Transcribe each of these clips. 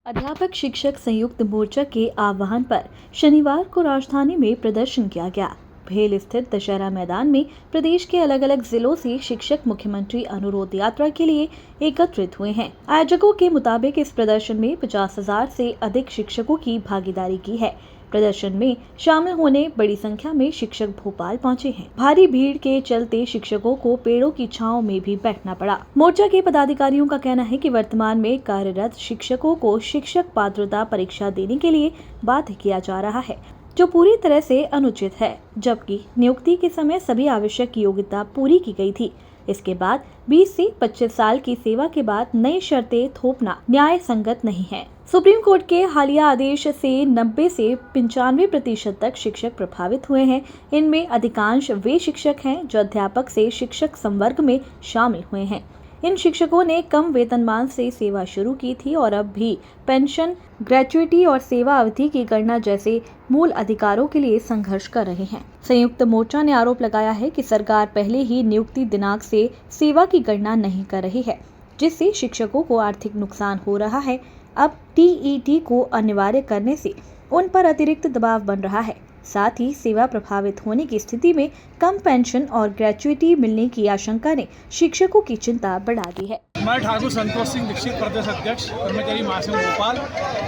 अध्यापक शिक्षक संयुक्त मोर्चा के आह्वान पर शनिवार को राजधानी में प्रदर्शन किया गया। भेल स्थित दशहरा मैदान में प्रदेश के अलग अलग जिलों से शिक्षक मुख्यमंत्री अनुरोध यात्रा के लिए एकत्रित हुए हैं। आयोजकों के मुताबिक इस प्रदर्शन में 50,000 से अधिक शिक्षकों की भागीदारी की है। प्रदर्शन में शामिल होने बड़ी संख्या में शिक्षक भोपाल पहुंचे हैं। भारी भीड़ के चलते शिक्षकों को पेड़ों की छांव में भी बैठना पड़ा। मोर्चा के पदाधिकारियों का कहना है कि वर्तमान में कार्यरत शिक्षकों को शिक्षक पात्रता परीक्षा देने के लिए बाध्य किया जा रहा है, जो पूरी तरह से अनुचित है, जबकि नियुक्ति के समय सभी आवश्यक योग्यता पूरी की गई थी। इसके बाद 20 से 25 साल की सेवा के बाद नई शर्तें थोपना न्याय संगत नहीं है। सुप्रीम कोर्ट के हालिया आदेश से 90 से 95% तक शिक्षक प्रभावित हुए हैं। इनमें अधिकांश वे शिक्षक हैं जो अध्यापक से शिक्षक संवर्ग में शामिल हुए हैं। इन शिक्षकों ने कम वेतनमान से सेवा शुरू की थी और अब भी पेंशन, ग्रेच्युटी और सेवा अवधि की गणना जैसे मूल अधिकारों के लिए संघर्ष कर रहे हैं। संयुक्त मोर्चा ने आरोप लगाया है कि सरकार पहले ही नियुक्ति दिनांक से सेवा की गणना नहीं कर रही है, जिससे शिक्षकों को आर्थिक नुकसान हो रहा है। अब टीईटी को अनिवार्य करने से उन पर अतिरिक्त दबाव बन रहा है। साथ ही सेवा प्रभावित होने की स्थिति में कम पेंशन और ग्रेच्युटी मिलने की आशंका ने शिक्षकों की चिंता बढ़ा दी है। मैं ठाकुर संतोष सिंह दीक्षित, प्रदेश अध्यक्ष कर्मचारी महासंघ भोपाल,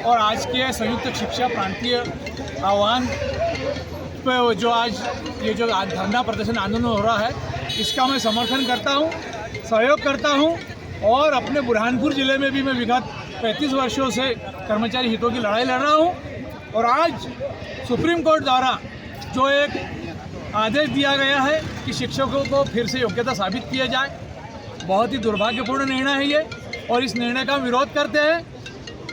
और आज के संयुक्त शिक्षा प्रांतीय आह्वान पे जो आज ये जो धरना प्रदर्शन आंदोलन हो रहा है, इसका मैं समर्थन करता हूँ, सहयोग करता हूँ। और अपने बुरहानपुर जिले में भी मैं विगत 35 वर्षों से कर्मचारी हितों की लड़ाई लड़ रहा हूँ। और आज सुप्रीम कोर्ट द्वारा जो एक आदेश दिया गया है कि शिक्षकों को फिर से योग्यता साबित किया जाए, बहुत ही दुर्भाग्यपूर्ण निर्णय है ये, और इस निर्णय का विरोध करते हैं।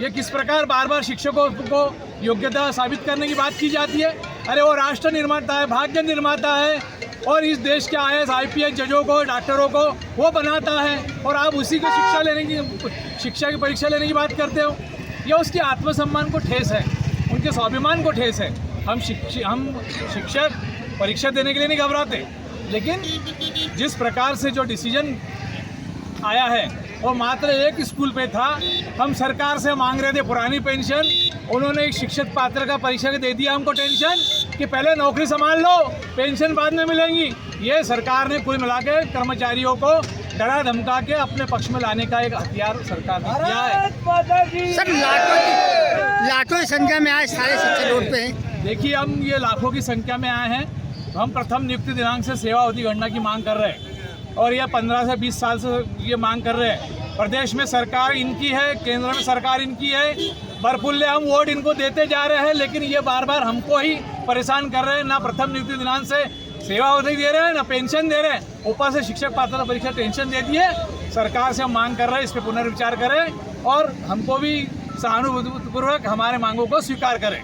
ये किस प्रकार बार बार शिक्षकों को योग्यता साबित करने की बात की जाती है। अरे वो राष्ट्र निर्माता है, भाग्य निर्माता है, और इस देश के IAS IPS जजों को, डॉक्टरों को वो बनाता है, और आप उसी को शिक्षा की परीक्षा लेने की बात करते हो। ये उसके आत्मसम्मान को ठेस है, उनके स्वाभिमान को ठेस है। हम शिक्षक परीक्षा देने के लिए नहीं घबराते, लेकिन जिस प्रकार से जो डिसीजन आया है वो मात्र एक स्कूल पे था। हम सरकार से मांग रहे थे पुरानी पेंशन, उन्होंने एक शिक्षक पात्र का परीक्षा के दे दिया हमको टेंशन कि पहले नौकरी संभाल लो, पेंशन बाद में मिलेंगी। ये सरकार ने कुल मिला के कर्मचारियों को डरा धमका के अपने पक्ष में लाने का एक हथियार सरकार ने दिया है। सर लाखों की संख्या में आए सारे शिक्षक रोड पे हैं। देखिए, हम ये लाखों की संख्या में आए हैं। हम प्रथम नियुक्ति दिनांक से सेवा अवधि गणना की मांग कर रहे हैं, और यह 15 से 20 साल से ये मांग कर रहे हैं। प्रदेश में सरकार इनकी है, केंद्र में सरकार इनकी है, बरफुल्ले हम वोट इनको देते जा रहे हैं, लेकिन ये बार बार हमको ही परेशान कर रहे हैं। ना प्रथम नियुक्ति दिनांक से सेवा अवधि दे रहे हैं, ना पेंशन दे रहे हैं, ऊपर से शिक्षक पात्रता परीक्षा टेंशन दे दिए। सरकार से हम मांग कर रहे हैं, इस पर पुनर्विचार करें और हमको भी सहानुभूतिपूर्वक हमारे मांगों को स्वीकार करें।